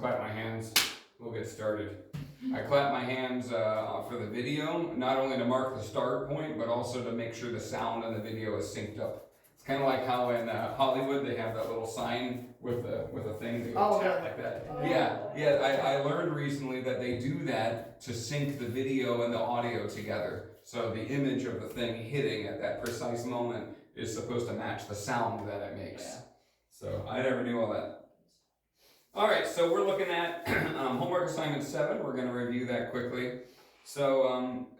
clap my hands. We'll get started. I clap my hands for the video, not only to mark the start point, but also to make sure the sound and the video is synced up. It's kind of like how in Hollywood they have that little sign with a thing they go tap like that. I learned recently that they do that to sync the video and the audio together. So the image of the thing hitting at that precise moment is supposed to match the sound that it makes. Yeah. So I never knew all that. All right, so we're looking at homework assignment 7. We're going to review that quickly. So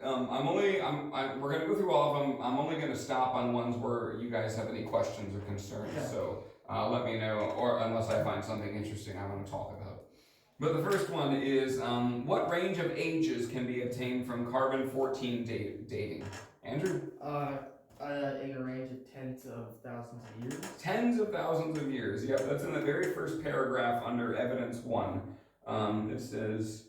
we're going to go through all of them. I'm only going to stop on ones where you guys have any questions or concerns. Yeah. So let me know, or unless I find something interesting I want to talk about. But the first one is what range of ages can be obtained from carbon-14 dating? Andrew? In a range of tens of thousands of years. Tens of thousands of years. Yep, that's in the very first paragraph under evidence 1. It says,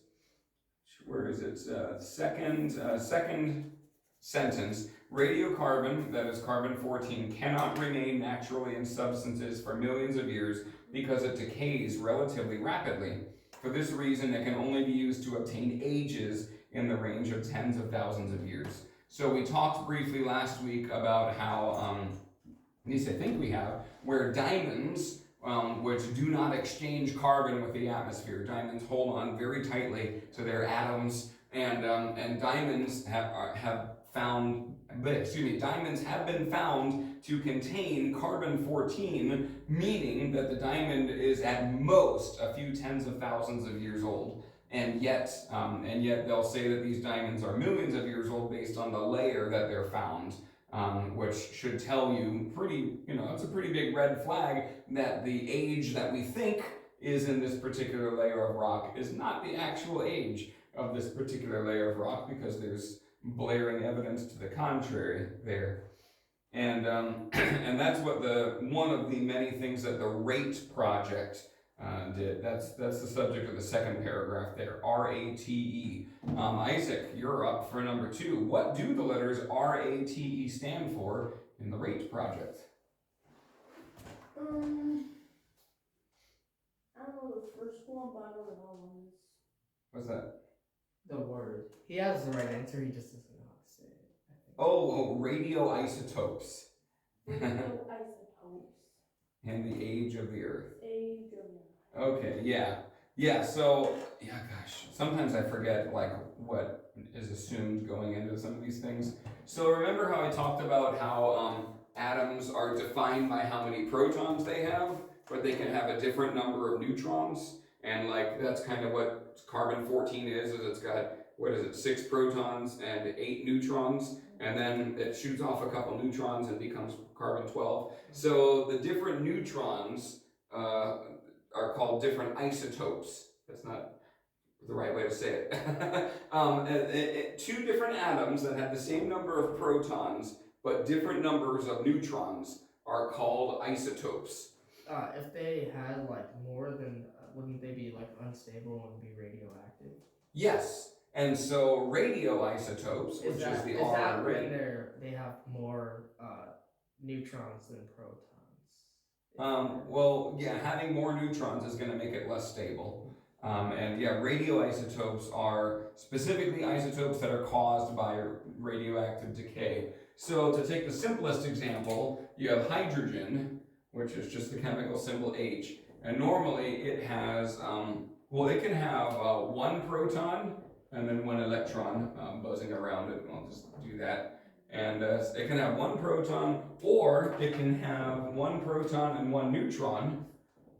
where is it? Second sentence. Radiocarbon, that is carbon-14, cannot remain naturally in substances for millions of years because it decays relatively rapidly. For this reason, it can only be used to obtain ages in the range of tens of thousands of years. So we talked briefly last week about how, at least I think we have, where diamonds, which do not exchange carbon with the atmosphere, diamonds hold on very tightly to their atoms, and diamonds diamonds have been found to contain carbon-14, meaning that the diamond is at most a few tens of thousands of years old. And yet they'll say that these diamonds are millions of years old based on the layer that they're found, which should tell you it's a pretty big red flag that the age that we think is in this particular layer of rock is not the actual age of this particular layer of rock, because there's blaring evidence to the contrary there. And and that's what one of the many things that the RATE project did. That's the subject of the second paragraph there, R-A-T-E. Isaac, you're up for number 2. What do the letters R-A-T-E stand for in the RATE project? I don't know the first one, but I know the other one is. What's that? The word. He has the right answer, he just doesn't know how to say it, I think. Oh, radioisotopes. Radioisotopes. And the age of the Earth. Age of the Earth. Okay, yeah, so, gosh, sometimes I forget, what is assumed going into some of these things. So remember how I talked about how atoms are defined by how many protons they have, but they can have a different number of neutrons, and, that's kind of what carbon-14 is it's got, 6 protons and 8 neutrons, and then it shoots off a couple neutrons and becomes carbon-12. So the different neutrons are called different isotopes. That's not the right way to say it. 2 different atoms that have the same number of protons but different numbers of neutrons are called isotopes. If they had more than, wouldn't they be unstable and be radioactive? Yes, and so radioisotopes, which is the R. Is that when they have more neutrons than protons? Having more neutrons is going to make it less stable. Radioisotopes are specifically isotopes that are caused by radioactive decay. So to take the simplest example, you have hydrogen, which is just the chemical symbol H, and normally it has, it can have 1 proton and then 1 electron buzzing around it. I'll just do that. And it can have 1 proton, or it can have 1 proton and 1 neutron,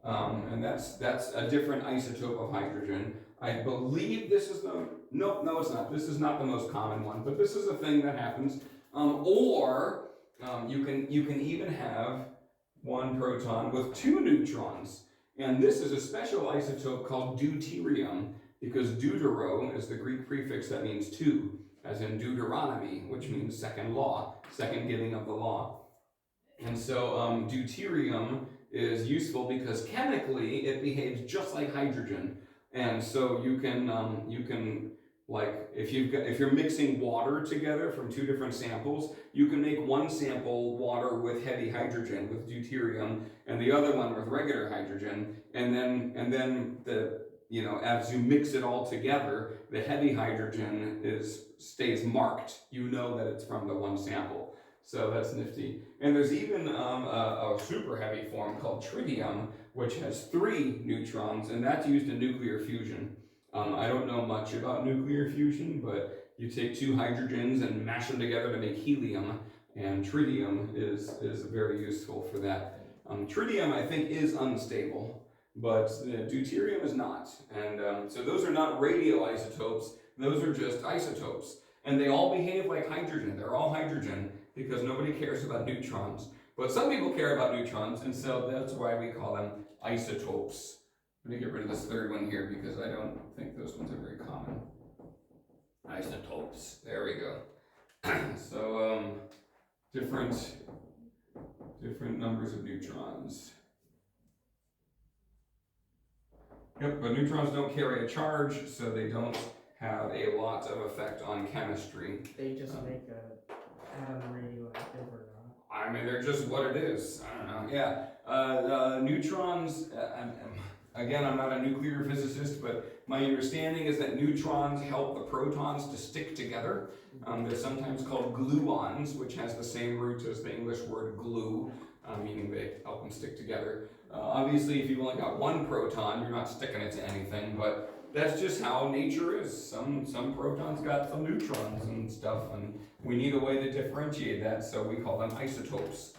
and that's a different isotope of hydrogen. I believe this is no, it's not. This is not the most common one, but this is a thing that happens. You can even have 1 proton with 2 neutrons, and this is a special isotope called deuterium, because deutero is the Greek prefix that means 2. As in Deuteronomy, which means second law, second giving of the law. And so deuterium is useful because chemically it behaves just like hydrogen. And so you can if you're mixing water together from 2 different samples, you can make one sample water with heavy hydrogen with deuterium and the other one with regular hydrogen, and then the as you mix it all together, the heavy hydrogen stays marked. You know that it's from the one sample. So that's nifty. And there's even a super heavy form called tritium, which has 3 neutrons, and that's used in nuclear fusion. I don't know much about nuclear fusion, but you take 2 hydrogens and mash them together to make helium, and tritium is very useful for that. Tritium, I think, is unstable, but deuterium is not. And so those are not radioisotopes, those are just isotopes. And they all behave like hydrogen. They're all hydrogen because nobody cares about neutrons. But some people care about neutrons, and so that's why we call them isotopes. I'm going to get rid of this third one here because I don't think those ones are very common. Isotopes. There we go. So, different numbers of neutrons. Yep, but neutrons don't carry a charge, so they don't have a lot of effect on chemistry. They just make a atom radioactive or not? I mean, they're just what it is. I don't know. Yeah, neutrons. Again, I'm not a nuclear physicist, but my understanding is that neutrons help the protons to stick together. They're sometimes called gluons, which has the same root as the English word glue, meaning they help them stick together. Obviously, if you've only got 1 proton, you're not sticking it to anything, but that's just how nature is. Some protons got some neutrons and stuff, and we need a way to differentiate that, so we call them isotopes.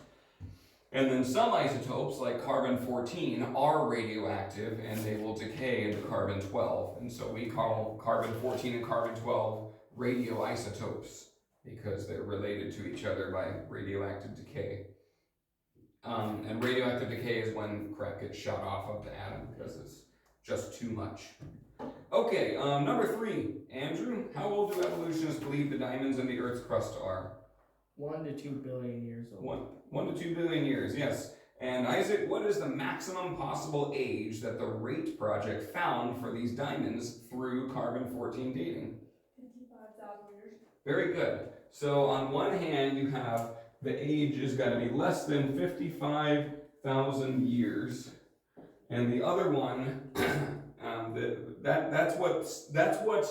And then some isotopes, like carbon-14, are radioactive, and they will decay into carbon-12. And so we call carbon-14 and carbon-12 radioisotopes, because they're related to each other by radioactive decay. And radioactive decay is when crap gets shot off of the atom, because it's just too much. Okay, number 3. Andrew, how old do evolutionists believe the diamonds in the Earth's crust are? 1 to 2 billion years old. 1 to 2 billion years, yes. And Isaac, what is the maximum possible age that the RATE project found for these diamonds through carbon-14 dating? 55,000 years. Very good. So on one hand, you have the age is got to be less than 55,000 years, and the other one, that's what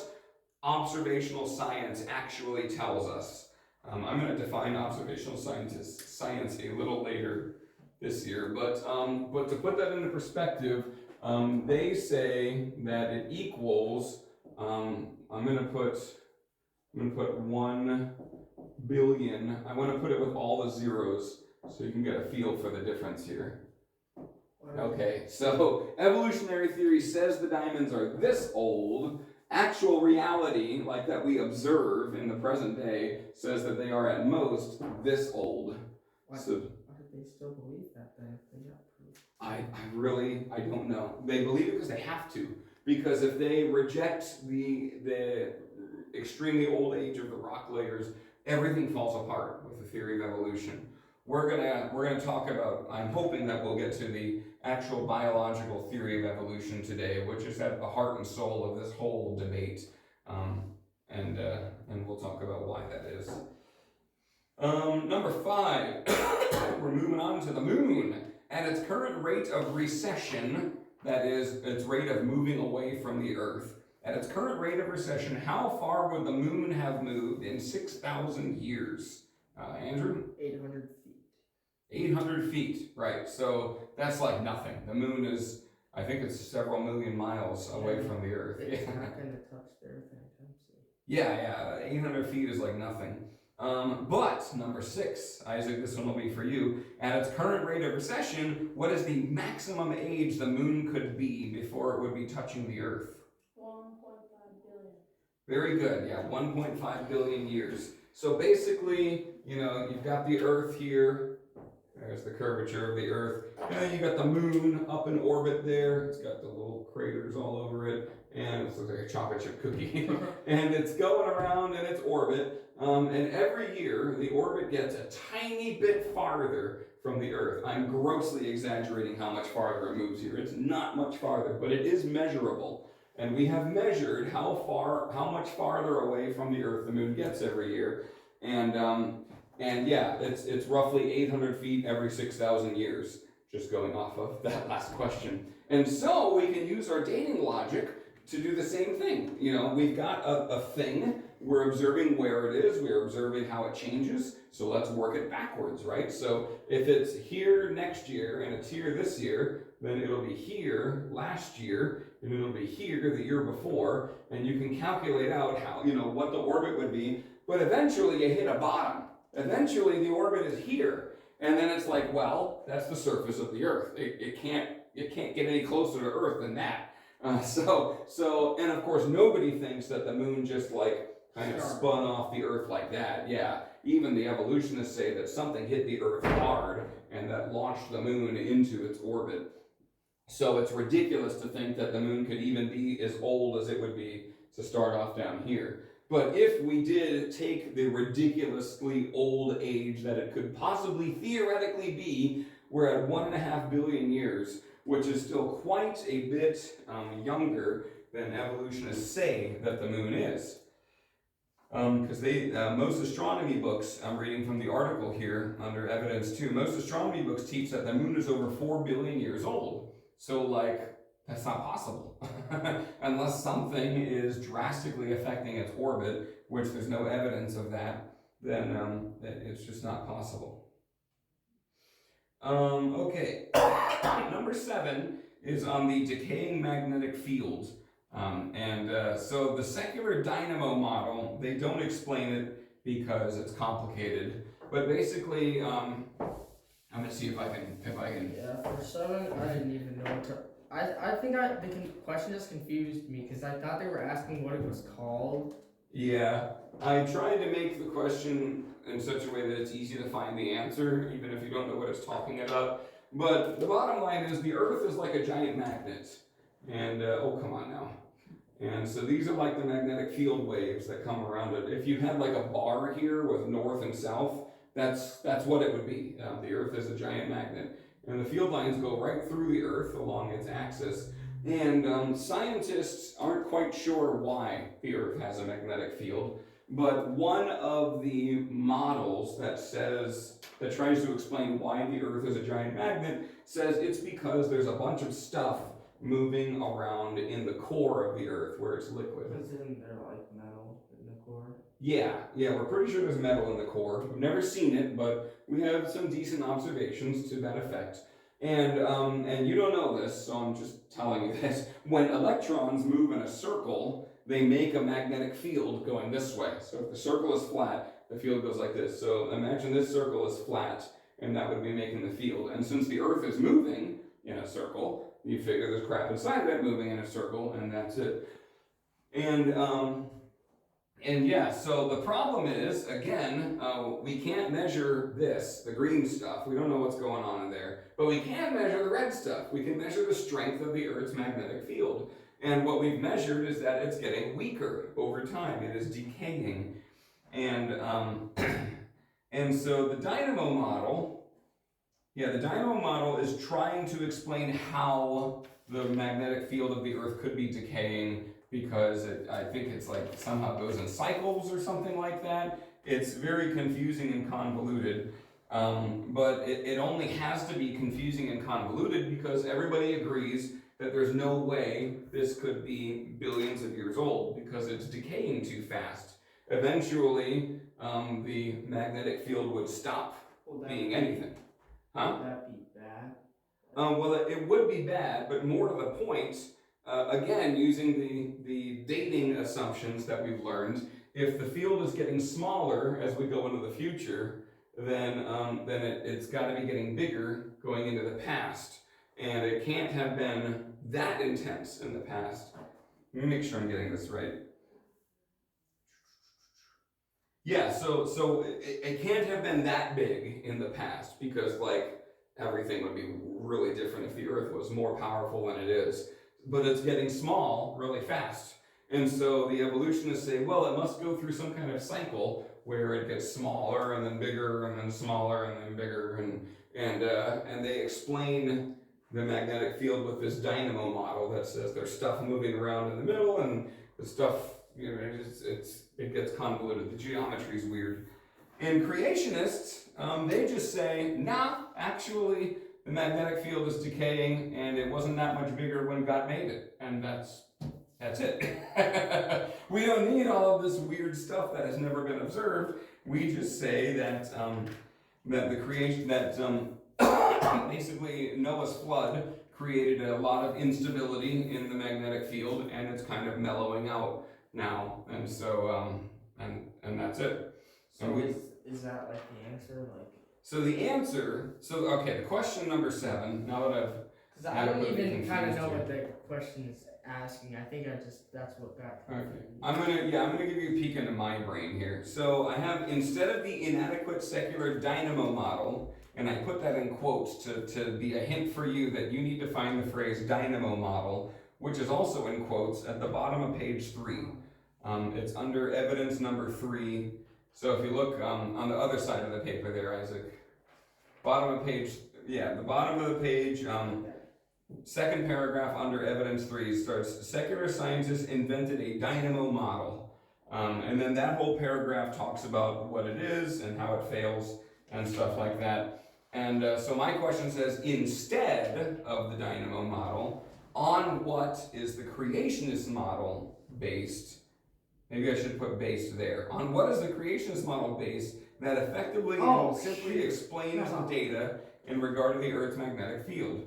observational science actually tells us. I'm going to define observational science a little later this year, but to put that into perspective, they say that it equals. I'm going to put 1 billion. I want to put it with all the zeros so you can get a feel for the difference here. Okay, so evolutionary theory says the diamonds are this old. Actual reality, like that we observe in the present day, says that they are at most this old. Why So did they still believe that then if they got proof? I don't know. They believe it because they have to. Because if they reject the extremely old age of the rock layers, everything falls apart with the theory of evolution. We're gonna talk about. I'm hoping that we'll get to the actual biological theory of evolution today, which is at the heart and soul of this whole debate, and we'll talk about why that is. Number 5, we're moving on to the moon. At its current rate of recession, that is, its rate of moving away from the Earth, at its current rate of recession, how far would the moon have moved in 6,000 years? Andrew? 800 feet. 800 feet, right. So that's like nothing. The moon is, I think it's several million miles away from the Earth. It's not going to touch the Earth anytime soon. Yeah, 800 feet is like nothing. But number 6, Isaac, this one will be for you. At its current rate of recession, what is the maximum age the moon could be before it would be touching the Earth? 1.5 billion. Very good, yeah, 1.5 billion years. So basically, you've got the Earth here. There's the curvature of the Earth. And then you got the moon up in orbit there. It's got the little craters all over it. And it looks like a chocolate chip cookie. And it's going around in its orbit. And every year, the orbit gets a tiny bit farther from the Earth. I'm grossly exaggerating how much farther it moves here. It's not much farther, but it is measurable. And we have measured how much farther away from the Earth the moon gets every year. And yeah, it's roughly 800 feet every 6,000 years, just going off of that last question. And so we can use our dating logic to do the same thing. You know, we've got a thing, we're observing where it is, we're observing how it changes, so let's work it backwards, right? So if it's here next year and it's here this year, then it'll be here last year, and it'll be here the year before, and you can calculate out how, you know, what the orbit would be, but eventually you hit a bottom. Eventually the orbit is here, and then it's like, well, that's the surface of the Earth. It can't get any closer to Earth than that. So, and of course, nobody thinks that the moon just like kind of spun off the Earth like that. Yeah, even the evolutionists say that something hit the Earth hard and that launched the moon into its orbit. So it's ridiculous to think that the moon could even be as old as it would be to start off down here. But if we did take the ridiculously old age that it could possibly theoretically be, we're at 1.5 billion years, which is still quite a bit younger than evolutionists say that the moon is. Because most astronomy books, I'm reading from the article here under evidence 2, most astronomy books teach that the moon is over 4 billion years old. So like, that's not possible. Unless something is drastically affecting its orbit, which there's no evidence of that, then it's just not possible. Okay, number 7 is on the decaying magnetic field. So the secular dynamo model, they don't explain it because it's complicated. But basically, I'm gonna see if I can. Yeah, for 7, I didn't even know what to. I think the question just confused me because I thought they were asking what it was called. Yeah, I tried to make the question in such a way that it's easy to find the answer, even if you don't know what it's talking about. But the bottom line is the Earth is like a giant magnet. And, oh, come on now. And so these are like the magnetic field waves that come around it. If you had like a bar here with north and south, that's what it would be. The Earth is a giant magnet. And the field lines go right through the Earth along its axis. And scientists aren't quite sure why the Earth has a magnetic field. But one of the models that tries to explain why the Earth is a giant magnet says it's because there's a bunch of stuff moving around in the core of the Earth where it's liquid. Isn't there like metal in the core? Yeah, we're pretty sure there's metal in the core. We've never seen it, but we have some decent observations to that effect. And you don't know this, so I'm just telling you this. When electrons move in a circle, they make a magnetic field going this way. So if the circle is flat, the field goes like this. So imagine this circle is flat, and that would be making the field. And since the Earth is moving in a circle, you figure there's crap inside of it moving in a circle, and that's it. And yeah, so the problem is, again, we can't measure this, the green stuff. We don't know what's going on in there. But we can measure the red stuff. We can measure the strength of the Earth's magnetic field. And what we've measured is that it's getting weaker over time. It is decaying. And so the dynamo model, the dynamo model is trying to explain how the magnetic field of the Earth could be decaying, because I think it's like somehow goes in cycles or something like that. It's very confusing and convoluted, but it only has to be confusing and convoluted because everybody agrees that there's no way this could be billions of years old because it's decaying too fast. Eventually, the magnetic field would stop being anything. Huh? Would that be bad? Well, it would be bad, but more to the point, again, using the dating assumptions that we've learned, if the field is getting smaller as we go into the future, then it's got to be getting bigger going into the past. And it can't have been that intense in the past. Let me make sure I'm getting this right. Yeah, so it can't have been that big in the past because, like, everything would be really different if the Earth was more powerful than it is. But it's getting small really fast. And so the evolutionists say, well, it must go through some kind of cycle where it gets smaller and then bigger and then smaller and then bigger. And they explain the magnetic field with this dynamo model that says there's stuff moving around in the middle and the stuff, it gets convoluted. The geometry is weird. And creationists, they just say, nah, actually, the magnetic field is decaying, and it wasn't that much bigger when God made it, and that's it. We don't need all of this weird stuff that has never been observed. We just say that that the creation that basically Noah's flood created a lot of instability in the magnetic field, and it's kind of mellowing out now, and so and that's it. So And we, is that like the answer? Like, so the answer, so okay, the question number 7. Now that I've because I don't adequately even kind of confused know you. what the question is asking. I think that's what got Okay. confused. I'm gonna give you a peek into my brain here. So I have, instead of the inadequate secular dynamo model, and I put that in quotes to be a hint for you that you need to find the phrase dynamo model, which is also in quotes at the bottom of page 3. It's under evidence number 3. So if you look on the other side of the paper there, Isaac, bottom of page, the bottom of the page, second paragraph under evidence 3 starts, secular scientists invented a dynamo model. And then that whole paragraph talks about what it is and how it fails and stuff like that. And so my question says, instead of the dynamo model, on what is the creationist model based? Maybe I should put based there. On what is the creationist model based that effectively and simply explains the data in regard to the Earth's magnetic field?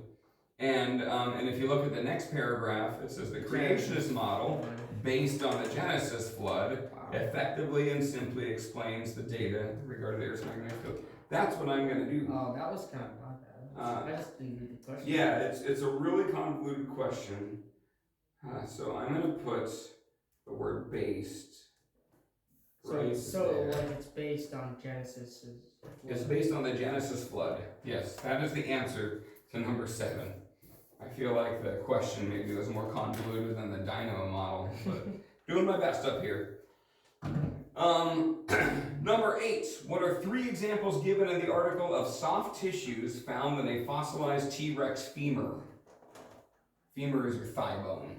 And if you look at the next paragraph, it says the creationist model, based on the Genesis flood, effectively and simply explains the data regarding the Earth's magnetic field. That's what I'm going to do. Oh, that was kind of not bad. I just didn't read the question. Yeah, it's a really convoluted question. So I'm going to put the word based right So there. like it's based on Genesis. It's based on the Genesis flood. Yes, that is the answer to number 7. I feel like the question maybe was more convoluted than the dynamo model, but doing my best up here. Number 8. What are 3 examples given in the article of soft tissues found in a fossilized T-Rex femur? Femur is your thigh bone.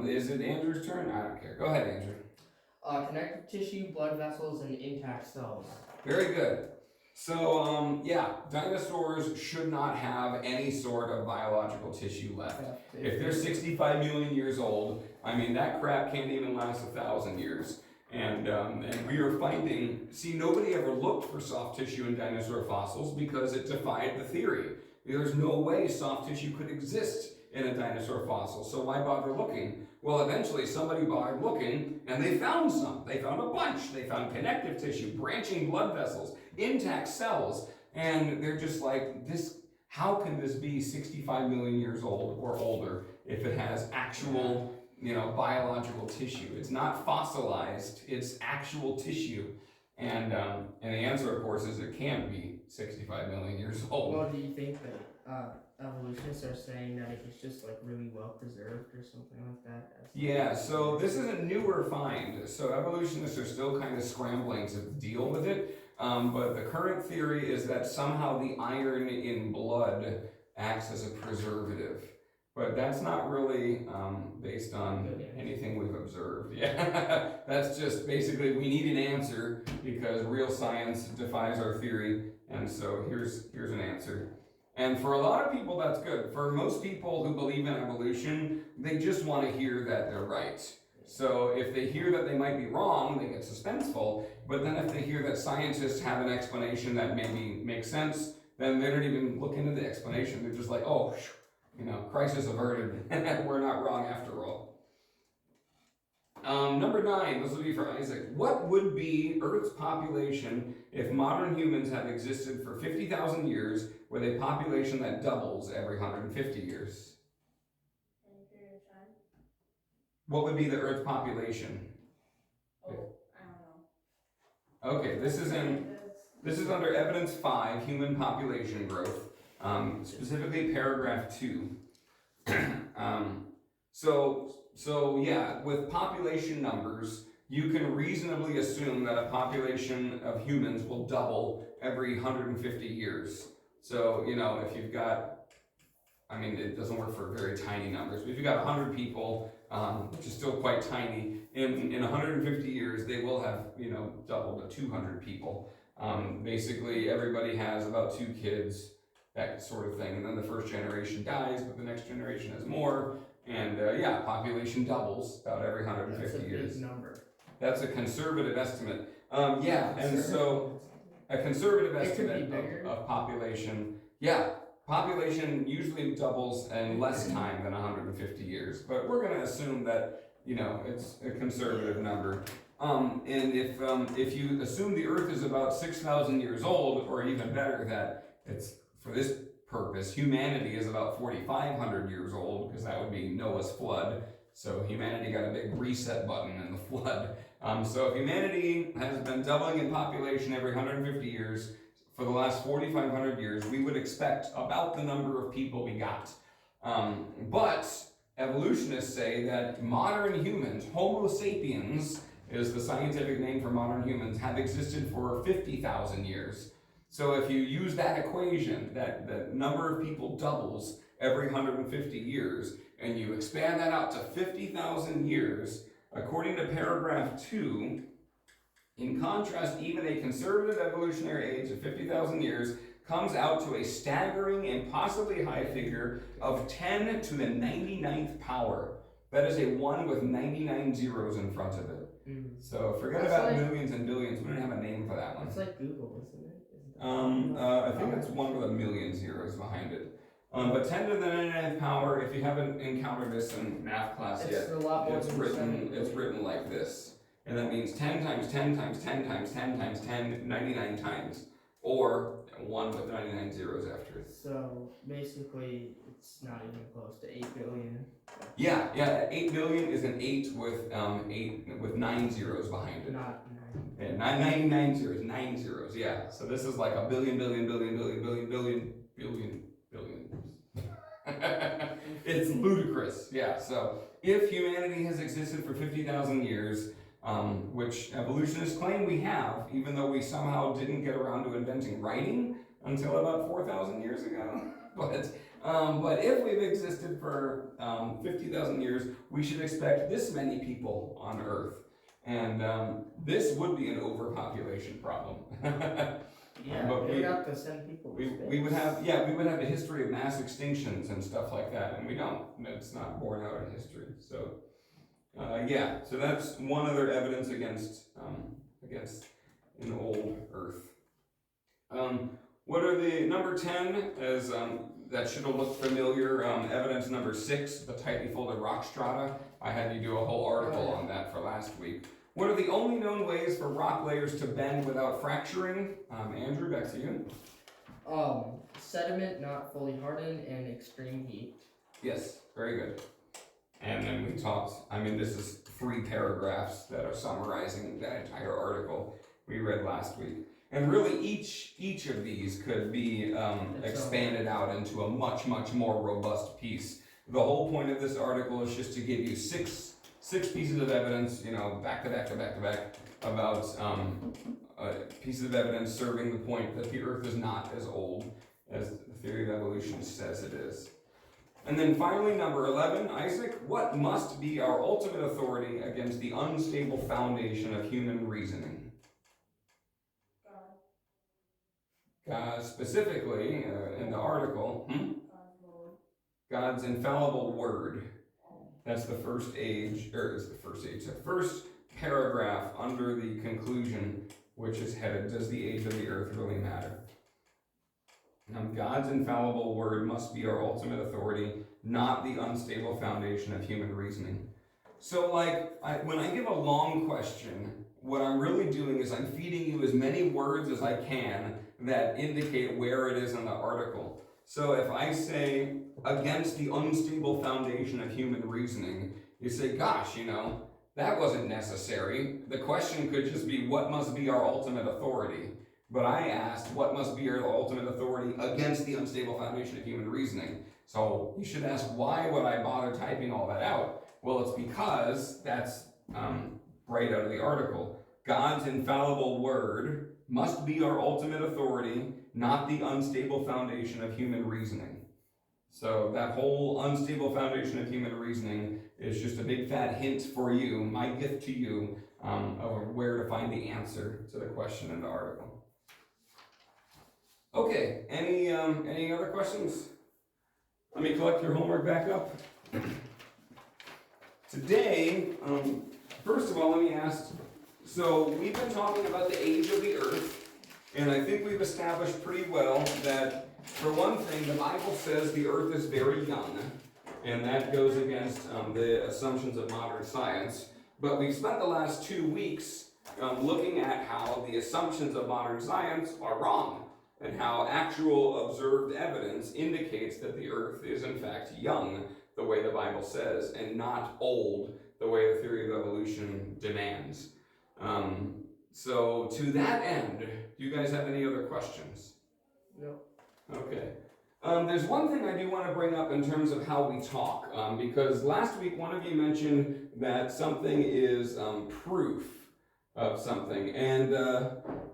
Is it Andrew's turn? I don't care. Go ahead, Andrew. Connective tissue, blood vessels, and intact cells. Very good. So, dinosaurs should not have any sort of biological tissue left. If they're 65 million years old, I mean, that crap can't even last 1,000 years. And we are finding, nobody ever looked for soft tissue in dinosaur fossils because it defied the theory. There's no way soft tissue could exist in a dinosaur fossil, so why bother looking? Well, eventually somebody bothered looking, and they found some. They found a bunch. They found connective tissue, branching blood vessels, intact cells, and they're just like, how can this be 65 million years old or older if it has actual, biological tissue? It's not fossilized, it's actual tissue. And the answer, of course, is it can't be 65 million years old. Well, do you think that evolutionists are saying that it was just like really well preserved or something like that? Yeah, so this is a newer find. So evolutionists are still kind of scrambling to deal with it. But the current theory is that somehow the iron in blood acts as a preservative. But that's not really based on anything we've observed. Yeah, that's just basically we need an answer because real science defies our theory. And so here's an answer. And for a lot of people, that's good. For most people who believe in evolution, they just want to hear that they're right. So if they hear that they might be wrong, they get suspenseful. But then if they hear that scientists have an explanation that maybe makes sense, then they don't even look into the explanation. They're just like, oh, crisis averted. We're not wrong after all. Number 9, this will be for Isaac. What would be Earth's population if modern humans had existed for 50,000 years with a population that doubles every 150 years? Any period of time? What would be the Earth's population? Oh, I don't know. Okay, this is under evidence 5, human population growth, specifically paragraph 2. So yeah, with population numbers, you can reasonably assume that a population of humans will double every 150 years. So, if you've got, it doesn't work for very tiny numbers, but if you've got 100 people, which is still quite tiny, in 150 years, they will have, doubled to 200 people. Basically, everybody has about 2 kids, that sort of thing. And then the first generation dies, but the next generation has more. And yeah, population doubles about every 150 That's a years. big number. That's a conservative estimate. Yeah, and so a conservative It could be estimate bigger. of population, yeah, population usually doubles in less time than 150 years, but we're going to assume that, you know, it's a conservative number. And if you assume the Earth is about 6,000 years old, or even better, that it's, for this purpose, humanity is about 4,500 years old, because that would be Noah's flood. So humanity got a big reset button in the flood. So if humanity has been doubling in population every 150 years, for the last 4,500 years, we would expect about the number of people we got. But evolutionists say that modern humans, Homo sapiens is the scientific name for modern humans, have existed for 50,000 years. So if you use that equation, that the number of people doubles every 150 years, and you expand that out to 50,000 years, according to paragraph 2, in contrast, even a conservative evolutionary age of 50,000 years comes out to a staggering and possibly high figure of 10 to the 99th power. That is a 1 with 99 zeros in front of it. So forget That's about like, millions and billions. We don't have a name for that one. it's like Google, isn't it? I think it's 1 with a million zeros behind it. But 10 to the 99th power, if you haven't encountered this in math class yet, It's a lot more it's than written like this. And that means 10 times 10 times 10 times 10 times 10, 99 times. Or 1 with 99 zeros after it. So basically, it's not even close to 8 billion. Yeah, 8 billion is an 8 with 9 zeros behind it. Not 9. Yeah, 99 zeros, 9 zeros, yeah. So this is like a billion. It's ludicrous, yeah. So if humanity has existed for 50,000 years, which evolutionists claim we have, even though we somehow didn't get around to inventing writing until about 4,000 years ago. But if we've existed for 50,000 years, we should expect this many people on Earth. And this would be an overpopulation problem. Yeah, but we got to send people to space. we would have a history of mass extinctions and stuff like that, and we don't. It's not borne out in history. So yeah, so that's one other evidence against an old Earth. What are the number 10 as that should have looked familiar. Evidence number 6, the tightly folded rock strata. I had you do a whole article on that for last week. What are the only known ways for rock layers to bend without fracturing? Andrew, back to you. Sediment not fully hardened and extreme heat. Yes, very good. And then we talked, this is 3 paragraphs that are summarizing that entire article we read last week. And really each of these could be expanded out into a much more robust piece. The whole point of this article is just to give you six pieces of evidence, back to back, about pieces of evidence serving the point that the Earth is not as old as the theory of evolution says it is. And then finally, number 11, Isaac, what must be our ultimate authority against the unstable foundation of human reasoning? God, specifically, in the article, God's infallible word. That's the first paragraph under the conclusion, which is headed, does the age of the earth really matter? God's infallible word must be our ultimate authority, not the unstable foundation of human reasoning. So when I give a long question, what I'm really doing is I'm feeding you as many words as I can that indicate where it is in the article. So if I say, against the unstable foundation of human reasoning, you say, gosh, that wasn't necessary. The question could just be, what must be our ultimate authority? But I asked, what must be our ultimate authority against the unstable foundation of human reasoning? So you should ask, why would I bother typing all that out? Well, it's because that's right out of the article. God's infallible word must be our ultimate authority, not the unstable foundation of human reasoning. So that whole unstable foundation of human reasoning is just a big fat hint for you, my gift to you, of where to find the answer to the question in the article. Okay, any other questions? Let me collect your homework back up. Today, first of all, let me ask, so we've been talking about the age of the earth, and I think we've established pretty well that, for one thing, the Bible says the earth is very young, and that goes against the assumptions of modern science. But we've spent the last 2 weeks looking at how the assumptions of modern science are wrong, and how actual observed evidence indicates that the earth is in fact young, the way the Bible says, and not old, the way the theory of evolution demands. So to that end, do you guys have any other questions? No. Okay. There's one thing I do want to bring up in terms of how we talk, because last week one of you mentioned that something is proof of something, and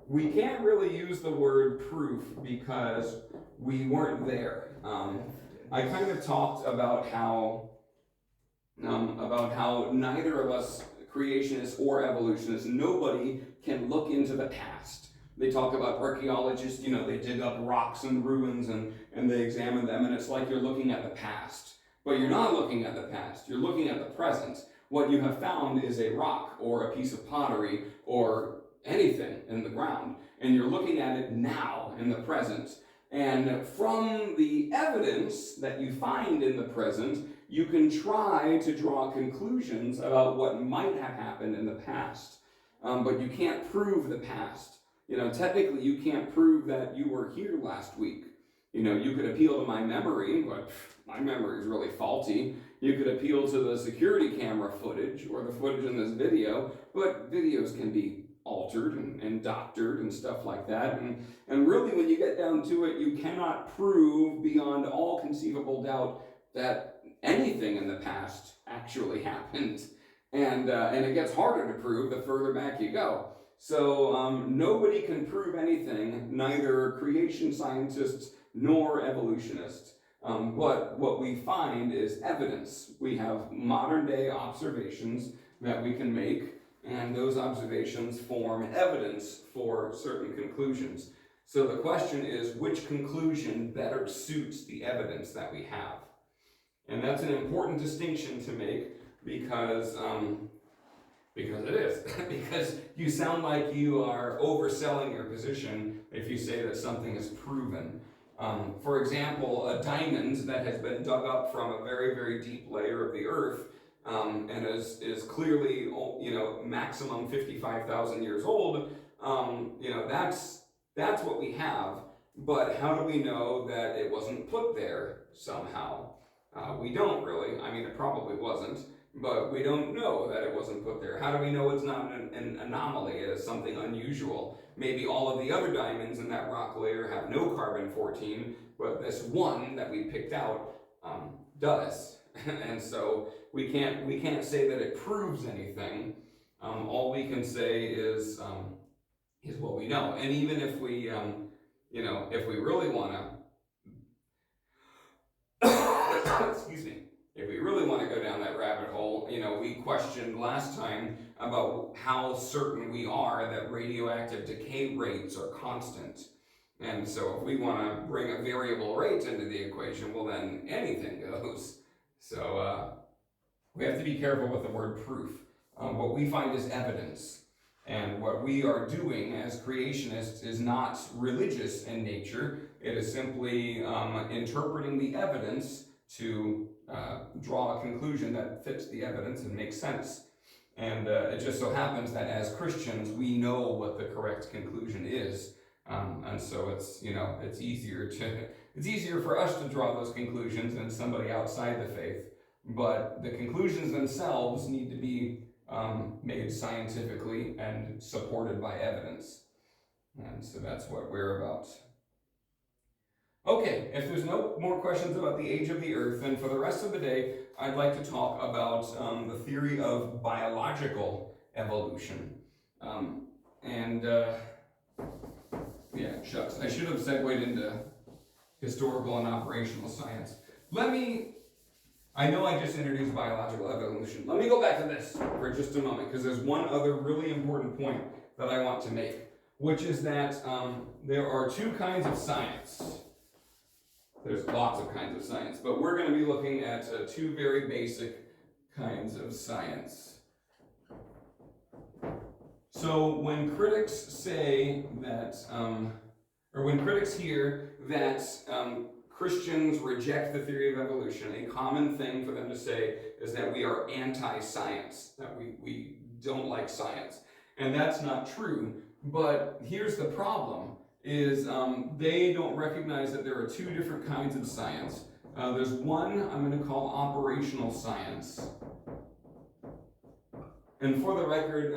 we can't really use the word proof because we weren't there. I kind of talked about how neither of us, creationists or evolutionists, nobody can look into the past. They talk about archaeologists, they dig up rocks and ruins and they examine them, and it's like you're looking at the past. But you're not looking at the past, you're looking at the present. What you have found is a rock or a piece of pottery or anything in the ground, and you're looking at it now in the present. And from the evidence that you find in the present, you can try to draw conclusions about what might have happened in the past. But you can't prove the past. Technically you can't prove that you were here last week. You could appeal to my memory, but my memory is really faulty. You could appeal to the security camera footage or the footage in this video, but videos can be altered and doctored and stuff like that. And really, when you get down to it, you cannot prove beyond all conceivable doubt that anything in the past actually happened. And it gets harder to prove the further back you go. So nobody can prove anything, neither creation scientists nor evolutionists. What we find is evidence. We have modern day observations that we can make, and those observations form evidence for certain conclusions. So the question is, which conclusion better suits the evidence that we have? And that's an important distinction to make because it is. Because you sound like you are overselling your position if you say that something is proven. For example, a diamond that has been dug up from a very, very deep layer of the earth and is clearly, maximum 55,000 years old, that's what we have. But how do we know that it wasn't put there somehow? We don't really. I mean, it probably wasn't, but we don't know that it wasn't put there. How do we know it's not an anomaly, as something unusual? Maybe all of the other diamonds in that rock layer have no carbon-14, but this one that we picked out does. And so we can't say that it proves anything. All we can say is what we know. And even if we if we really want to excuse me, if we really want to go down that rabbit hole, we questioned last time about how certain we are that radioactive decay rates are constant. And so if we want to bring a variable rate into the equation, well then anything goes. So we have to be careful with the word proof. What we find is evidence. And what we are doing as creationists is not religious in nature. It is simply interpreting the evidence to draw a conclusion that fits the evidence and makes sense. And it just so happens that as Christians, we know what the correct conclusion is. And so it's easier for us to draw those conclusions than somebody outside the faith. But the conclusions themselves need to be made scientifically and supported by evidence. And so that's what we're about. Okay, if there's no more questions about the age of the earth, then for the rest of the day, I'd like to talk about the theory of biological evolution. Yeah, shucks, I should have segued into historical and operational science. I know I just introduced biological evolution. Let me go back to this for just a moment, because there's one other really important point that I want to make. which is that there are two kinds of science. There's lots of kinds of science, but we're going to be looking at two very basic kinds of science. So when critics say that, or when critics hear that Christians reject the theory of evolution, a common thing for them to say is that we are anti-science, that we don't like science. And that's not true, but here's the problem, is they don't recognize that there are two different kinds of science. There's one I'm going to call operational science. And for the record,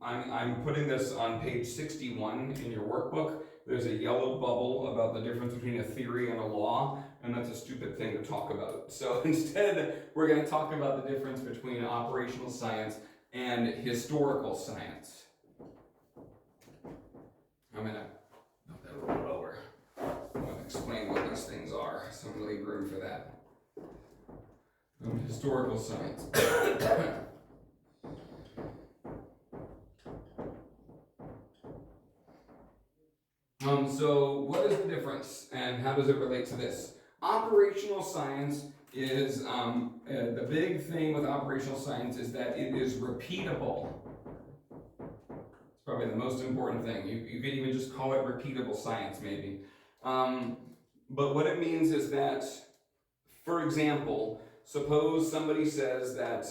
I'm putting this on page 61 in your workbook. There's a yellow bubble about the difference between a theory and a law, and that's a stupid thing to talk about. So instead, we're going to talk about the difference between operational science and historical science. I'm going to put that a little lower. I'm going to explain what these things are, so I'm going to leave room for that. Historical science. So what is the difference and how does it relate to this? Operational science is, the big thing with operational science is that it is repeatable. It's probably the most important thing. You could even just call it repeatable science maybe. But what it means is that, for example, suppose somebody says that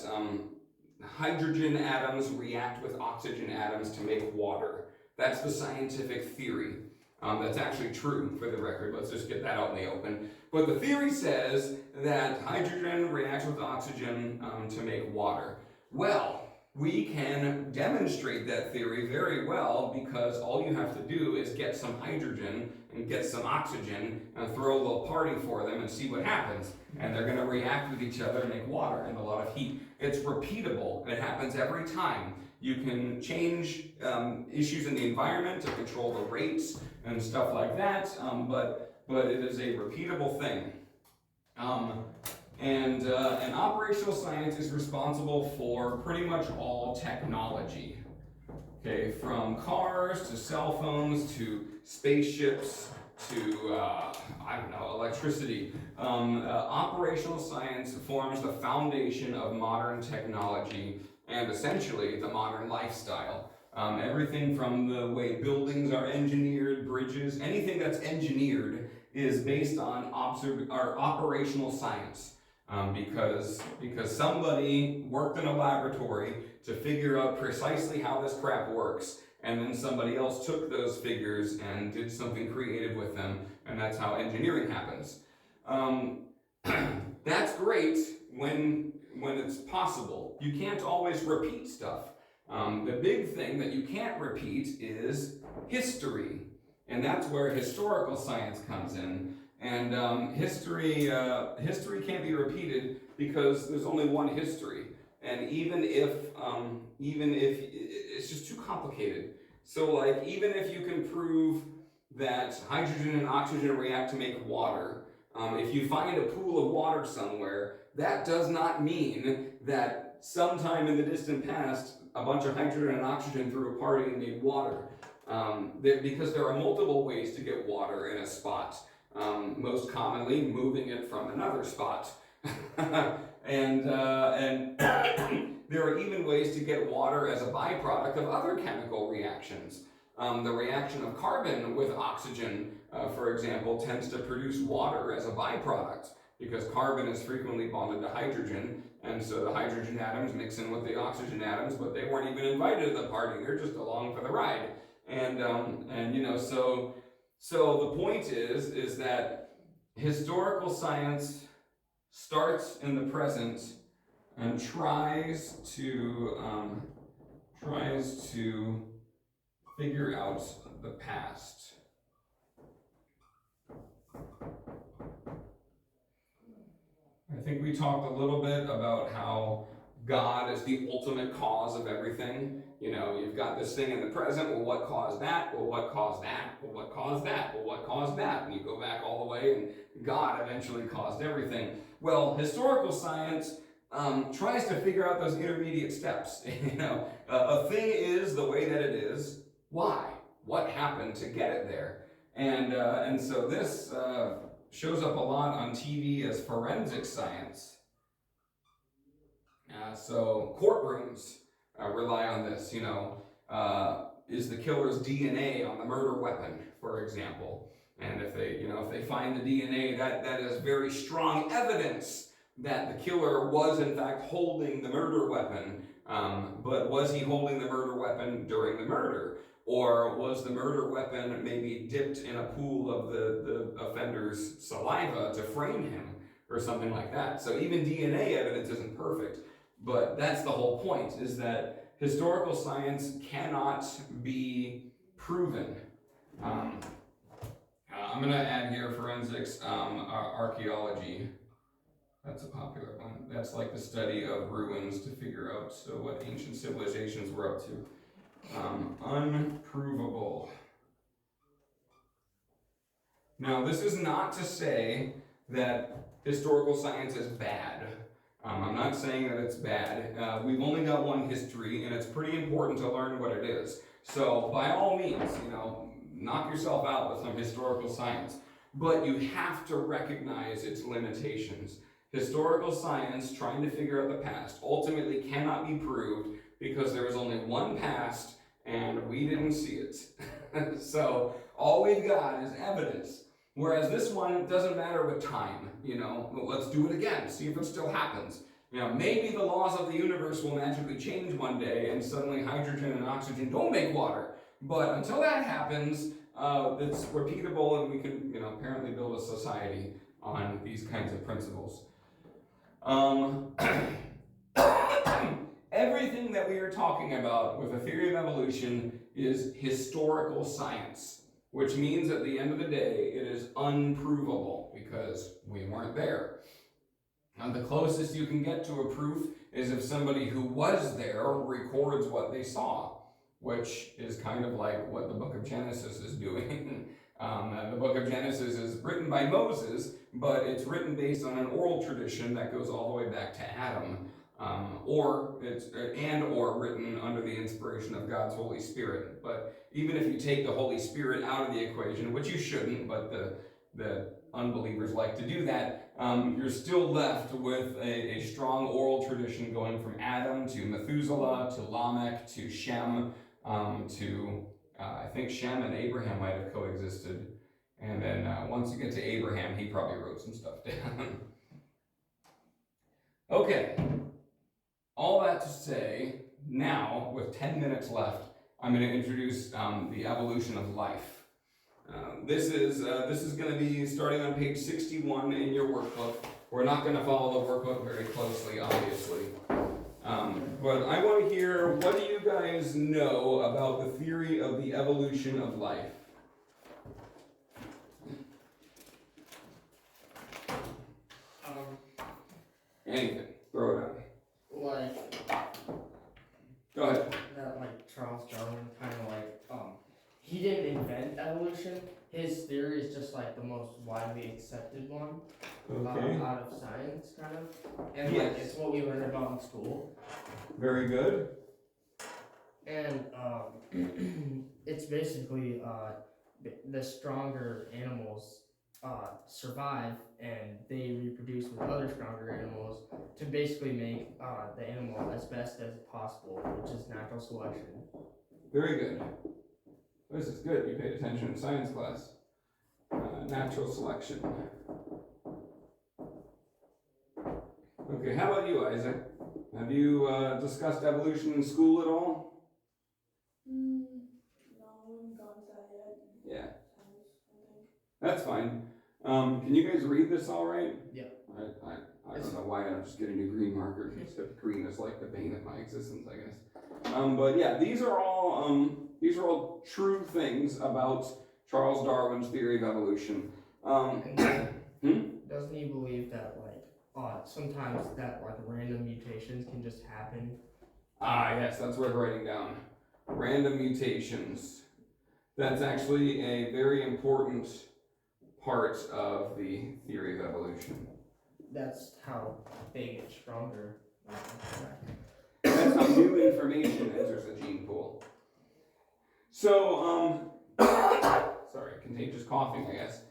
hydrogen atoms react with oxygen atoms to make water. That's the scientific theory. That's actually true, for the record. Let's just get that out in the open. But the theory says that hydrogen reacts with oxygen to make water. Well, we can demonstrate that theory very well because all you have to do is get some hydrogen and get some oxygen and throw a little party for them and see what happens. And they're going to react with each other and make water and a lot of heat. It's repeatable. It happens every time. You can change issues in the environment to control the rates and stuff like that, but it is a repeatable thing. And operational science is responsible for pretty much all technology. Okay, from cars to cell phones to spaceships to, I don't know, electricity. Operational science forms the foundation of modern technology and essentially the modern lifestyle. Everything from the way buildings are engineered, bridges, anything that's engineered is based on operational science. Because somebody worked in a laboratory to figure out precisely how this crap works, and then somebody else took those figures and did something creative with them, and that's how engineering happens. That's great when it's possible. You can't always repeat stuff. The big thing that you can't repeat is history, and that's where historical science comes in. And history can't be repeated because there's only one history, and even if it's just too complicated. So like even if you can prove that hydrogen and oxygen react to make water, if you find a pool of water somewhere, that does not mean that sometime in the distant past a bunch of hydrogen and oxygen threw a party and made water, because there are multiple ways to get water in a spot. Most commonly, moving it from another spot. and there are even ways to get water as a byproduct of other chemical reactions. The reaction of carbon with oxygen, for example, tends to produce water as a byproduct because carbon is frequently bonded to hydrogen, and so the hydrogen atoms mix in with the oxygen atoms, but they weren't even invited to the party. They're just along for the ride. And you know, so the point is that historical science starts in the present and tries to figure out the past. I think we talked a little bit about how God is the ultimate cause of everything. You know, you've got this thing in the present, well, what caused that? Well, what caused that? Well, what caused that? Well, what caused that? And you go back all the way, and God eventually caused everything. Well, historical science tries to figure out those intermediate steps. You know, a thing is the way that it is. Why? what happened to get it there. And so this shows up a lot on TV as forensic science. So courtrooms rely on this, is the killer's DNA on the murder weapon, for example. And if they find the DNA, that is very strong evidence that the killer was in fact holding the murder weapon. But was he holding the murder weapon during the murder? Or was the murder weapon maybe dipped in a pool of the offender's saliva to frame him or something like that? So even DNA evidence isn't perfect. But that's the whole point, is that historical science cannot be proven. I'm going to add here forensics, archaeology. That's a popular one. That's like the study of ruins to figure out what ancient civilizations were up to. Unprovable. Now, this is not to say that historical science is bad. I'm not saying that it's bad. We've only got one history, and it's pretty important to learn what it is. So, by all means, knock yourself out with some historical science. But you have to recognize its limitations. Historical science, trying to figure out the past, ultimately cannot be proved because there is only one past, and we didn't see it. So, all we've got is evidence. Whereas this one doesn't matter with time, let's do it again, see if it still happens. Maybe the laws of the universe will magically change one day and suddenly hydrogen and oxygen don't make water. But until that happens, it's repeatable, and we can, apparently build a society on these kinds of principles. Everything that we are talking about with a theory of evolution is historical science. Which means at the end of the day, it is unprovable because we weren't there. And the closest you can get to a proof is if somebody who was there records what they saw, which is kind of like what the book of Genesis is doing. The book of Genesis is written by Moses, but it's written based on an oral tradition that goes all the way back to Adam. Or written under the inspiration of God's Holy Spirit. But even if you take the Holy Spirit out of the equation, which you shouldn't, but the unbelievers like to do that, you're still left with a strong oral tradition going from Adam to Methuselah to Lamech to Shem I think Shem and Abraham might have coexisted. And then once you get to Abraham, he probably wrote some stuff down. Okay. All that to say, now, with 10 minutes left, I'm going to introduce the evolution of life. This is going to be starting on page 61 in your workbook. We're not going to follow the workbook very closely, obviously. But I want to hear, what do you guys know about the theory of the evolution of life? Anything. Throw it out. Go ahead. That Charles Darwin kind of he didn't invent evolution. His theory is just the most widely accepted one out of science, kind of. And yes. It's what we learn about in school. Very good. And it's basically the stronger animals survive, and they reproduce with other stronger animals to basically make the animal as best as possible, which is natural selection. Very good. This is good. You paid attention in science class. Natural selection. Okay, how about you, Isaac? Have you discussed evolution in school at all? No, I haven't gone to that yet. Yeah. Science, I think. That's fine. Can you guys read this all right? Yeah. I don't know why I'm just getting a green marker, except green is like the bane of my existence, I guess. But yeah, these are all true things about Charles Darwin's theory of evolution. Doesn't he believe that sometimes that random mutations can just happen? Ah, yes, that's worth writing down. Random mutations. That's actually a very important part of the theory of evolution. That's how they get stronger. That's how new information enters the gene pool. So, contagious coughing, I guess.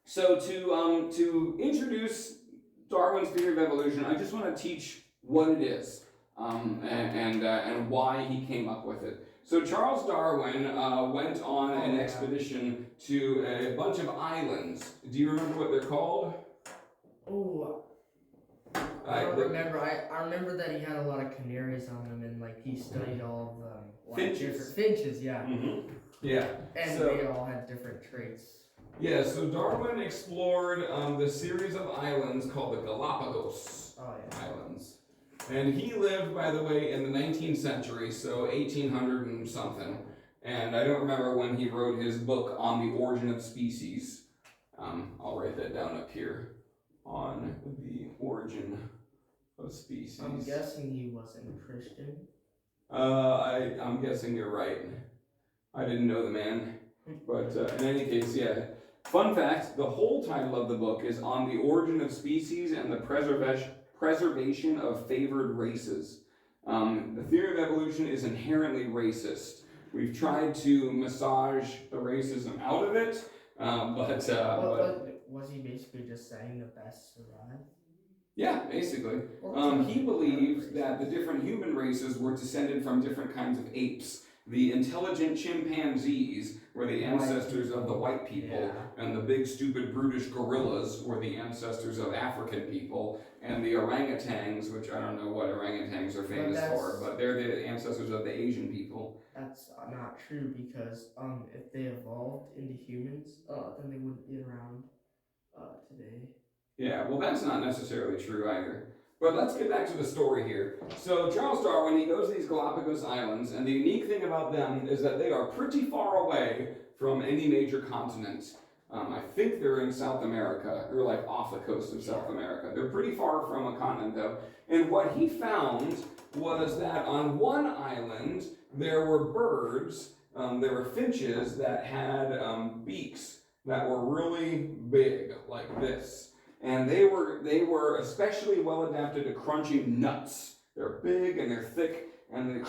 So to introduce Darwin's theory of evolution, I just want to teach what it is and why he came up with it. So Charles Darwin went on an expedition to a bunch of islands. Do you remember what they're called? Oh, I don't remember. I remember that he had a lot of canaries on them, and like he studied all of them. Like, Finches. Finches, yeah. Mm-hmm. Yeah. And so, they all had different traits. Yeah, so Darwin explored the series of islands called the Galapagos Islands. And he lived, by the way, in the 19th century, so 1800 and something. And I don't remember when he wrote his book on the origin of species. I'll write that down up here. On the origin of species. I'm guessing he wasn't Christian. I'm guessing you're right. I didn't know the man. But in any case, yeah. Fun fact, the whole title of the book is On the Origin of Species and the Preservation of Favored Races. The theory of evolution is inherently racist. We've tried to massage the racism out of it, but was he basically just saying the best survive? Yeah, basically. He believed that the different human races were descended from different kinds of apes. The intelligent chimpanzees were the ancestors of the white people, and the big, stupid, brutish gorillas were the ancestors of African people, and the orangutans, which I don't know what orangutans are famous for, but they're the ancestors of the Asian people. That's not true, because if they evolved into humans, then they wouldn't be around today. Yeah, well, that's not necessarily true either. But let's get back to the story here. So Charles Darwin, he goes to these Galapagos Islands, and the unique thing about them is that they are pretty far away from any major continent. I think they're in South America, or like off the coast of South America. They're pretty far from a continent though. And what he found was that on one island, there were birds, there were finches that had beaks that were really big, like this. And they were especially well adapted to crunching nuts. They're big and they're thick, and they,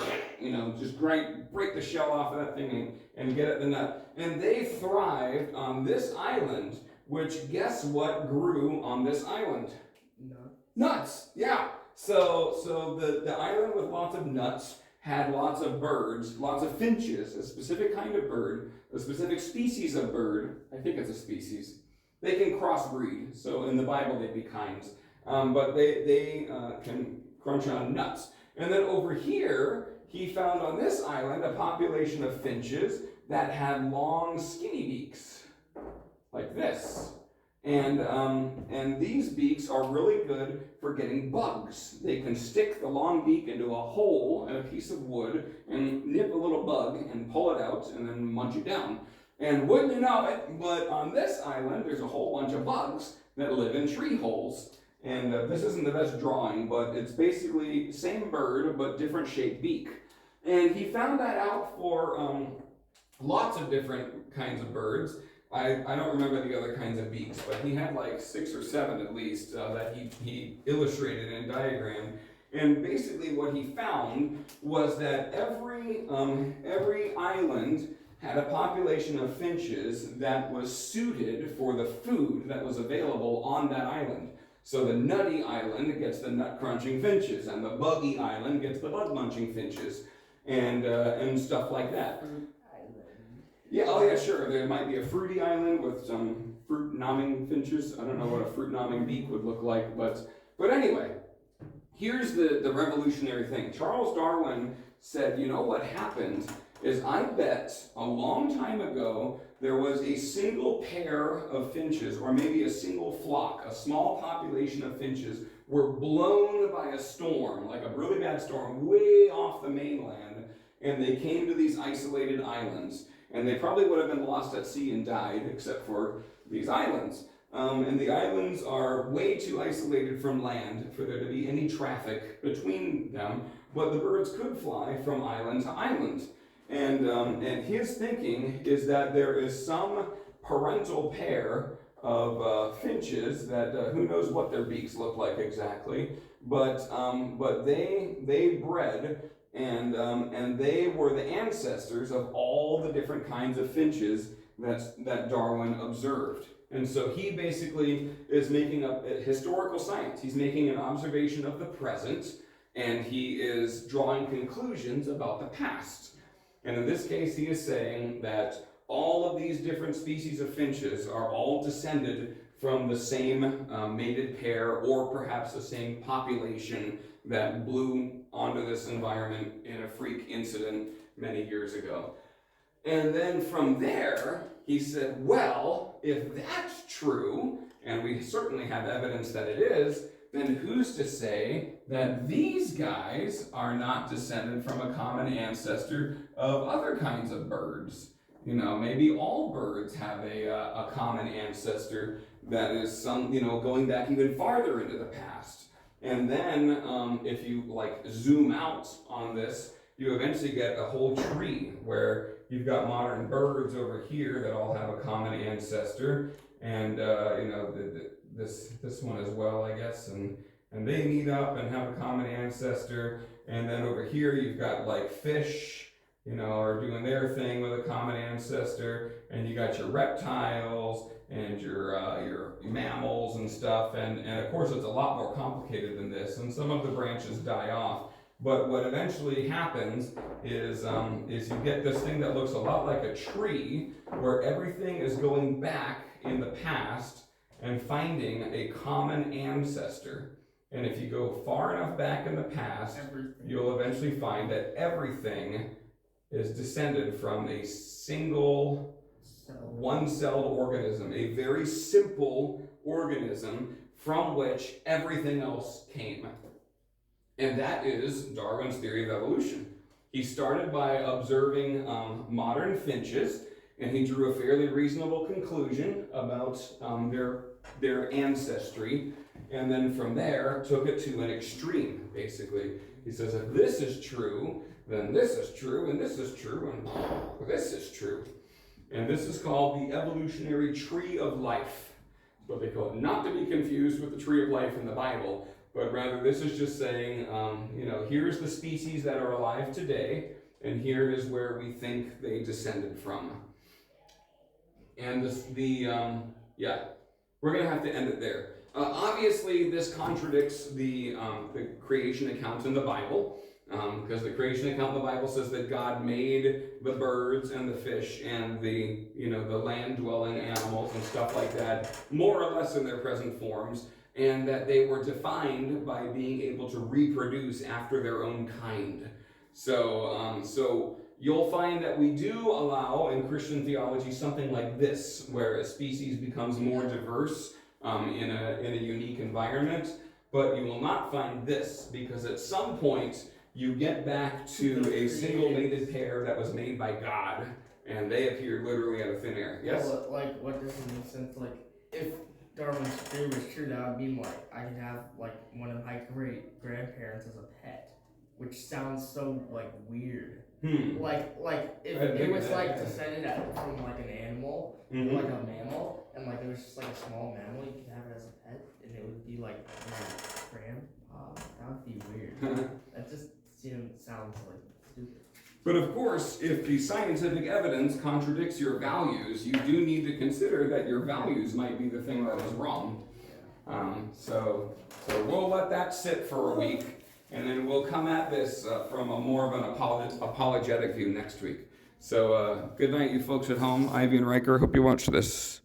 just break the shell off of that thing and get at the nut. And they thrived on this island, which guess what grew on this island? Nuts. Yeah. So the island with lots of nuts had lots of birds, lots of finches, a specific kind of bird, a specific species of bird. I think it's a species. They can crossbreed, so in the Bible they'd be kinds, but they can crunch on nuts. And then over here, he found on this island a population of finches that had long, skinny beaks, like this. And these beaks are really good for getting bugs. They can stick the long beak into a hole in a piece of wood and nip a little bug and pull it out and then munch it down. And wouldn't you know it, but on this island, there's a whole bunch of bugs that live in tree holes. And this isn't the best drawing, but it's basically same bird, but different shaped beak. And he found that out for lots of different kinds of birds. I don't remember the other kinds of beaks, but he had like 6 or 7 at least that he illustrated and diagrammed. And basically what he found was that every island had a population of finches that was suited for the food that was available on that island. So the nutty island gets the nut-crunching finches, and the buggy island gets the bug-munching finches, and stuff like that. Yeah, oh yeah, sure. There might be a fruity island with some fruit-nomming finches. I don't know what a fruit-nomming beak would look like, but anyway, here's the revolutionary thing. Charles Darwin said, you know what happened is I bet a long time ago there was a single pair of finches, or maybe a single flock, a small population of finches were blown by a storm, like a really bad storm, way off the mainland, and they came to these isolated islands. And they probably would have been lost at sea and died, except for these islands. And the islands are way too isolated from land for there to be any traffic between them, but the birds could fly from island to island. And his thinking is that there is some parental pair of finches that who knows what their beaks look like exactly, but they bred, and they were the ancestors of all the different kinds of finches that Darwin observed. And so he basically is making up historical science. He's making an observation of the present, and he is drawing conclusions about the past. And in this case, he is saying that all of these different species of finches are all descended from the same mated pair, or perhaps the same population that blew onto this environment in a freak incident many years ago. And then from there, he said, well, if that's true, and we certainly have evidence that it is, then who's to say that these guys are not descended from a common ancestor of other kinds of birds? You know, maybe all birds have a common ancestor that is going back even farther into the past. And then if you zoom out on this, you eventually get a whole tree where you've got modern birds over here that all have a common ancestor, and this one as well, I guess, and they meet up and have a common ancestor. And then over here you've got fish, are doing their thing with a common ancestor, and you got your reptiles and your mammals and stuff, and of course it's a lot more complicated than this, and some of the branches die off. But what eventually happens is you get this thing that looks a lot like a tree, where everything is going back in the past and finding a common ancestor. And if you go far enough back in the past, you'll eventually find that everything is descended from a single one-celled organism, a very simple organism from which everything else came. And that is Darwin's theory of evolution. He started by observing modern finches, and he drew a fairly reasonable conclusion about their ancestry, and then from there took it to an extreme, basically. He says, if this is true, then this is true, and this is true, and this is true. And this is called the evolutionary tree of life. That's what they call it. Not to be confused with the tree of life in the Bible, but rather this is just saying, here's the species that are alive today, and here is where we think they descended from. And we're going to have to end it there. Obviously, this contradicts the creation account in the Bible, because the creation account in the Bible says that God made the birds and the fish and the land-dwelling animals and stuff like that, more or less in their present forms, and that they were defined by being able to reproduce after their own kind. So you'll find that we do allow in Christian theology something like this, where a species becomes more diverse in a unique environment, but you will not find this, because at some point you get back to a single mated pair that was made by God, and they appeared literally out of thin air. Yes? Well, what doesn't make sense, if Darwin's theory was true, that would mean I could have one of my great grandparents as a pet, which sounds so weird. If it was descended from an animal, like a mammal, and it was just a small mammal, you could have it as a pet, and it would be your grandpa. That would be weird. That just sounds stupid. But of course, if the scientific evidence contradicts your values, you do need to consider that your values might be the thing that is wrong. So we'll let that sit for a week, and then we'll come at this from a more of an apologetic view next week. So good night, you folks at home. Ivy and Riker, hope you watch this.